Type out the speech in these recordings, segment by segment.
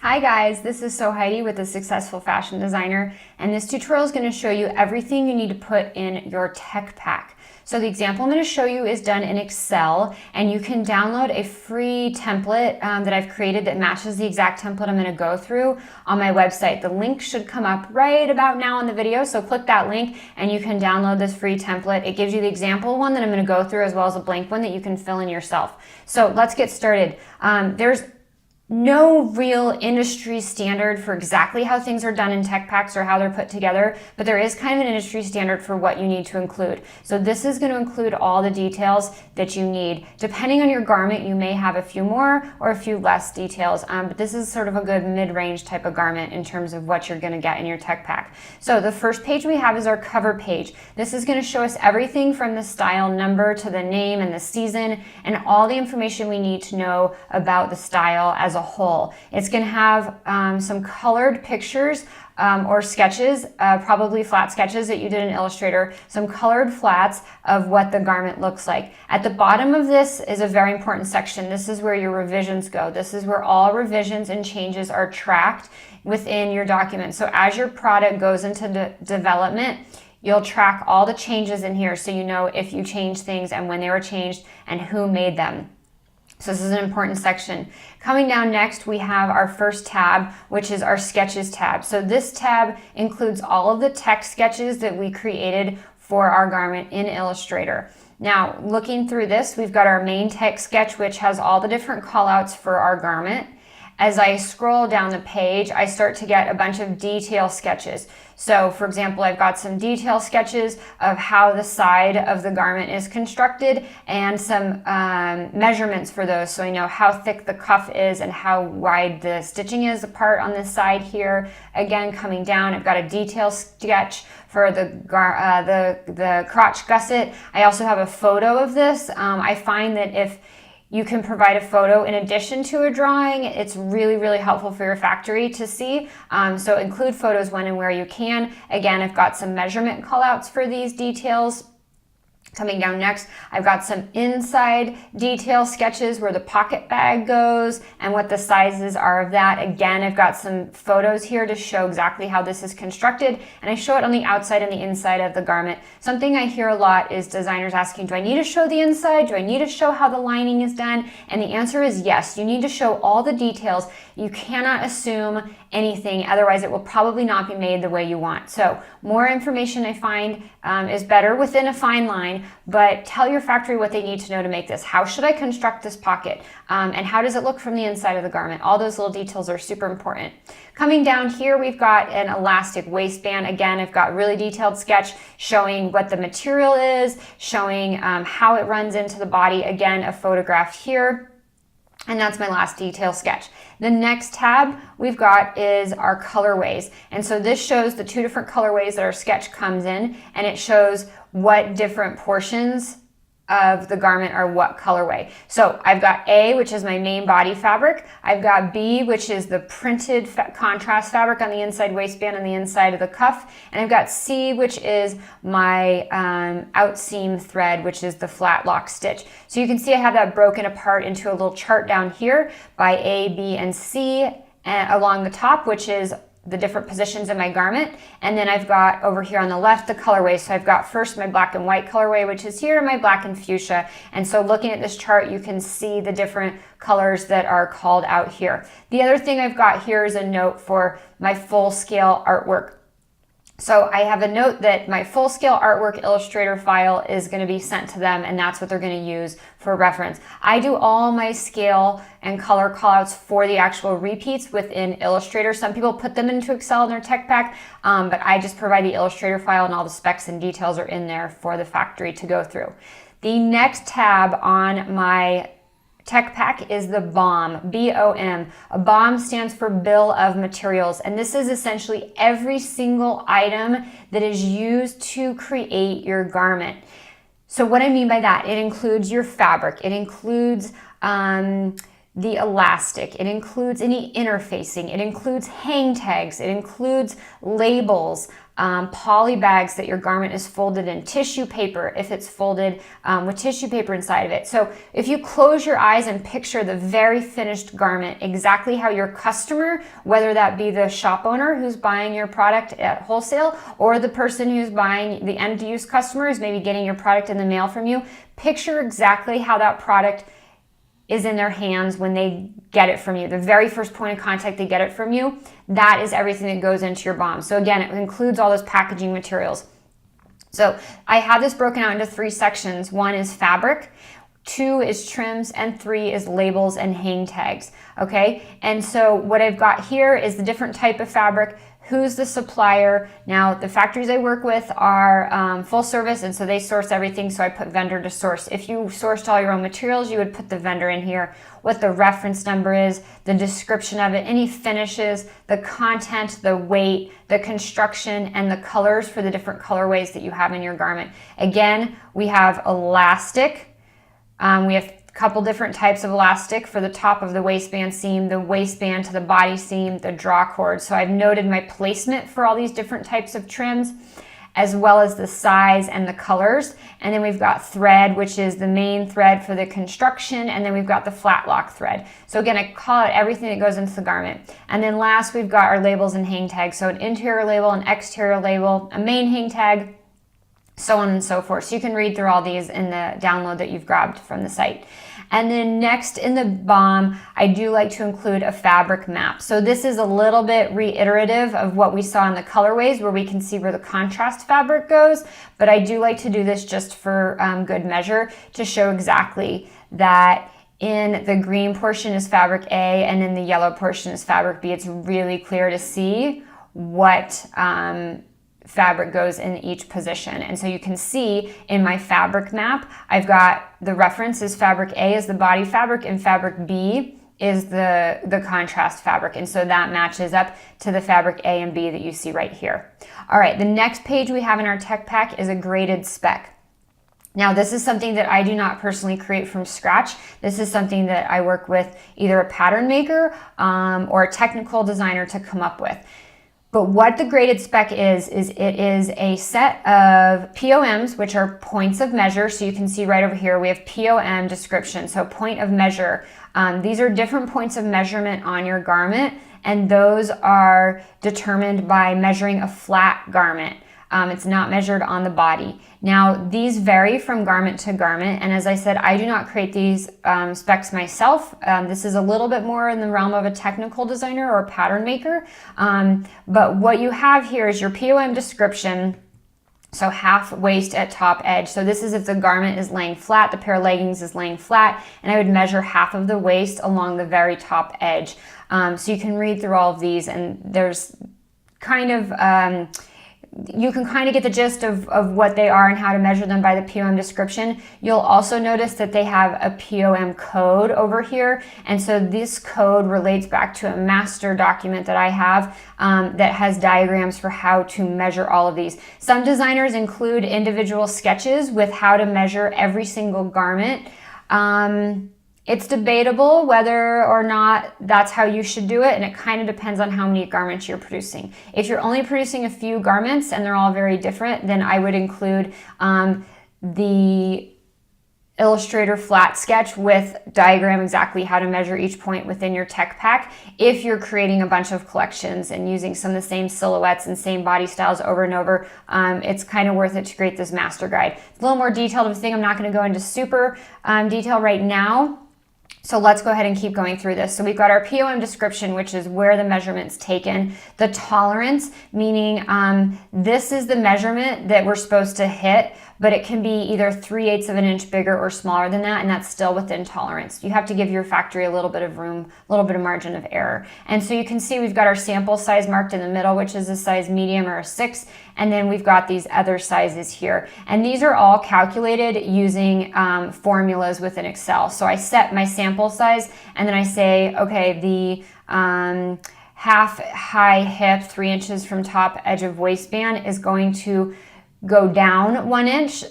Hi guys, this is Heidi with The Successful Fashion Designer, and this tutorial is going to show you everything you need to put in your tech pack. So the example I'm going to show you is done in Excel, and you can download a free template that I've created that matches the exact template I'm going to go through on my website. The link should come up right about now in the video, so click that link and you can download this free template. It gives you the example one that I'm going to go through as well as a blank one that you can fill in yourself. So let's get started. There's no real industry standard for exactly how things are done in tech packs or how they're put together, but there is kind of an industry standard for what you need to include. So this is going to include all the details that you need. Depending on your garment, you may have a few more or a few less details, but this is sort of a good mid-range type of garment in terms of what you're going to get in your tech pack. So the first page we have is our cover page. This is going to show us everything from the style number to the name and the season and all the information we need to know about the style as a whole. It's going to have some colored pictures or sketches, probably flat sketches that you did in Illustrator, some colored flats of what the garment looks like. At the bottom of this is a very important section. This is where your revisions go. This is where all revisions and changes are tracked within your document. So as your product goes into development, you'll track all the changes in here so you know if you changed things and when they were changed and who made them. So this is an important section. Coming down next, we have our first tab, which is our sketches tab. So this tab includes all of the text sketches that we created for our garment in Illustrator. Now, looking through this, we've got our main text sketch, which has all the different callouts for our garment. As I scroll down the page, I start to get a bunch of detail sketches. So for example, I've got some detail sketches of how the side of the garment is constructed and some measurements for those. So I know how thick the cuff is and how wide the stitching is apart on this side here. Again, coming down, I've got a detail sketch for the crotch gusset. I also have a photo of this. I find that if you can provide a photo in addition to a drawing, it's really, really helpful for your factory to see. So include photos when and where you can. Again, I've got some measurement callouts for these details. Coming down next, I've got some inside detail sketches where the pocket bag goes and what the sizes are of that. Again, I've got some photos here to show exactly how this is constructed, and I show it on the outside and the inside of the garment. Something I hear a lot is designers asking, do I need to show the inside? Do I need to show how the lining is done? And the answer is yes, you need to show all the details. You cannot assume anything, otherwise it will probably not be made the way you want. So more information I find is better within a fine line, but tell your factory what they need to know to make this. How should I construct this pocket? And how does it look from the inside of the garment? All those little details are super important. Coming down here, we've got an elastic waistband. Again, I've got really detailed sketch showing what the material is, showing how it runs into the body. Again, a photograph here. And that's my last detail sketch. The next tab we've got is our colorways. And so this shows the two different colorways that our sketch comes in, and it shows what different portions of the garment are what colorway. So I've got A, which is my main body fabric. I've got B, which is the printed contrast fabric on the inside waistband and the inside of the cuff. And I've got C, which is my outseam thread, which is the flat lock stitch. So you can see I have that broken apart into a little chart down here by A, B, and C along the top, which is the different positions in my garment. And then I've got over here on the left the colorway. So I've got first my black and white colorway, which is here, and my black and fuchsia. And so looking at this chart, you can see the different colors that are called out here. The other thing I've got here is a note for my full scale artwork. So I have a note that my full scale artwork Illustrator file is going to be sent to them, and that's what they're going to use for reference. I do all my scale and color callouts for the actual repeats within Illustrator. Some people put them into Excel in their tech pack, but I just provide the Illustrator file, and all the specs and details are in there for the factory to go through. The next tab on my tech pack is the BOM, B-O-M. A BOM stands for Bill of Materials, and this is essentially every single item that is used to create your garment. So what I mean by that, it includes your fabric, it includes the elastic, it includes any interfacing, it includes hang tags, it includes labels, poly bags that your garment is folded in, tissue paper if it's folded with tissue paper inside of it. So if you close your eyes and picture the very finished garment, exactly how your customer, whether that be the shop owner who's buying your product at wholesale or the person who's buying, the end use customer is maybe getting your product in the mail from you, picture exactly how that product is in their hands when they get it from you. The very first point of contact they get it from you, that is everything that goes into your BOM. So again, it includes all those packaging materials. So I have this broken out into 3 sections. 1 is fabric, 2 is trims, and 3 is labels and hang tags, okay? And so what I've got here is the different type of fabric, who's the supplier. Now, the factories I work with are full service, and so they source everything, so I put vendor to source. If you sourced all your own materials, you would put the vendor in here, what the reference number is, the description of it, any finishes, the content, the weight, the construction, and the colors for the different colorways that you have in your garment. Again, we have elastic. We have couple different types of elastic for the top of the waistband seam, the waistband to the body seam, the draw cord. So I've noted my placement for all these different types of trims, as well as the size and the colors. And then we've got thread, which is the main thread for the construction, and then we've got the flat lock thread. So again, I call it everything that goes into the garment. And then last, we've got our labels and hang tags. So an interior label, an exterior label, a main hang tag, so on and so forth. So you can read through all these in the download that you've grabbed from the site. And then next in the BOM, I do like to include a fabric map. So this is a little bit reiterative of what we saw in the colorways, where we can see where the contrast fabric goes. But I do like to do this just for good measure to show exactly that in the green portion is fabric A and in the yellow portion is fabric B. It's really clear to see what fabric goes in each position. And so you can see in my fabric map, I've got the reference is fabric A is the body fabric and fabric B is the contrast fabric. And so that matches up to the fabric A and B that you see right here. All right, the next page we have in our tech pack is a graded spec. Now, this is something that I do not personally create from scratch. This is something that I work with either a pattern maker or a technical designer to come up with. But what the graded spec is it is a set of POMs, which are points of measure. So you can see right over here, we have POM description. So point of measure. These are different points of measurement on your garment, and those are determined by measuring a flat garment. It's not measured on the body. Now, these vary from garment to garment, and as I said, I do not create these specs myself. This is a little bit more in the realm of a technical designer or a pattern maker, but what you have here is your POM description. So half waist at top edge. So this is if the garment is laying flat, the pair of leggings is laying flat, and I would measure half of the waist along the very top edge. So you can read through all of these, and there's kind of you can kind of get the gist of what they are and how to measure them by the POM description. You'll also notice that they have a POM code over here. And so this code relates back to a master document that I have that has diagrams for how to measure all of these. Some designers include individual sketches with how to measure every single garment. It's debatable whether or not that's how you should do it, and it kind of depends on how many garments you're producing. If you're only producing a few garments and they're all very different, then I would include the Illustrator flat sketch with diagram exactly how to measure each point within your tech pack. If you're creating a bunch of collections and using some of the same silhouettes and same body styles over and over, it's kind of worth it to create this master guide. It's a little more detailed of a thing. I'm not going to go into super detail right now. So let's go ahead and keep going through this. So we've got our POM description, which is where the measurement's taken. The tolerance, meaning this is the measurement that we're supposed to hit, but it can be either 3/8 of an inch bigger or smaller than that, and that's still within tolerance. You have to give your factory a little bit of room, a little bit of margin of error. And so you can see we've got our sample size marked in the middle, which is a size medium or a 6, and then we've got these other sizes here. And these are all calculated using formulas within Excel. So I set my sample size, and then I say, okay, the half high hip, 3 inches from top edge of waistband is going to go down 1 inch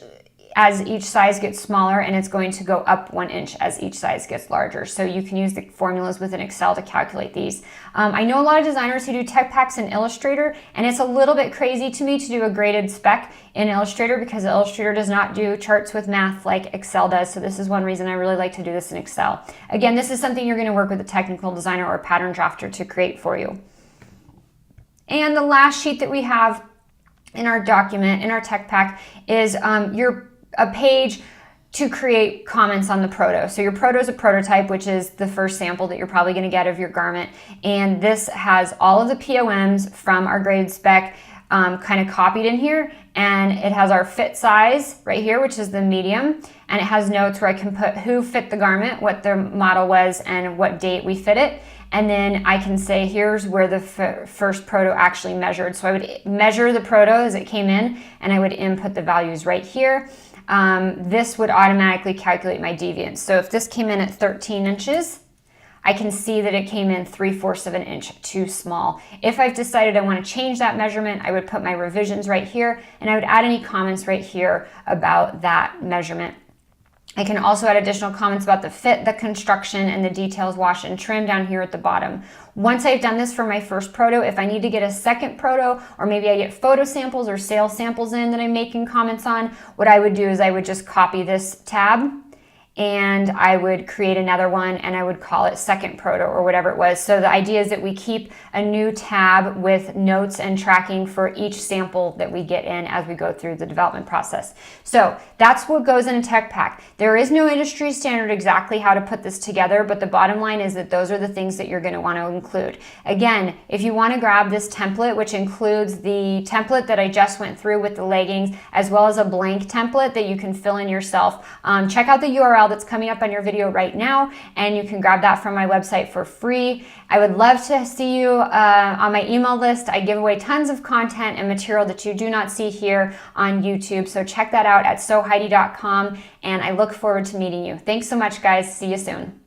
as each size gets smaller, and it's going to go up 1 inch as each size gets larger. So you can use the formulas within Excel to calculate these. I know a lot of designers who do tech packs in Illustrator, and it's a little bit crazy to me to do a graded spec in Illustrator because Illustrator does not do charts with math like Excel does. So this is one reason I really like to do this in Excel. Again, this is something you're going to work with a technical designer or a pattern drafter to create for you. And the last sheet that we have in our document, in our tech pack, is a page to create comments on the proto. So your proto is a prototype, which is the first sample that you're probably going to get of your garment. And this has all of the POMs from our graded spec kind of copied in here. And it has our fit size right here, which is the medium. And it has notes where I can put who fit the garment, what their model was, and what date we fit it. And then I can say, here's where the first proto actually measured. So I would measure the proto as it came in, and I would input the values right here. This would automatically calculate my deviance. So if this came in at 13 inches, I can see that it came in 3/4 of an inch too small. If I've decided I want to change that measurement, I would put my revisions right here, and I would add any comments right here about that measurement. I can also add additional comments about the fit, the construction, and the details, wash, and trim down here at the bottom. Once I've done this for my first proto, if I need to get a second proto, or maybe I get photo samples or sales samples in that I'm making comments on, what I would do is I would just copy this tab, and I would create another one, and I would call it second proto or whatever it was. So the idea is that we keep a new tab with notes and tracking for each sample that we get in as we go through the development process. So that's what goes in a tech pack. There is no industry standard exactly how to put this together, but the bottom line is that those are the things that you're going to want to include. Again, if you want to grab this template, which includes the template that I just went through with the leggings, as well as a blank template that you can fill in yourself, check out the URL that's coming up on your video right now, and you can grab that from my website for free. I would love to see you on my email list. I give away tons of content and material that you do not see here on YouTube, so check that out at sewheidi.com, and I look forward to meeting you. Thanks so much, guys. See you soon.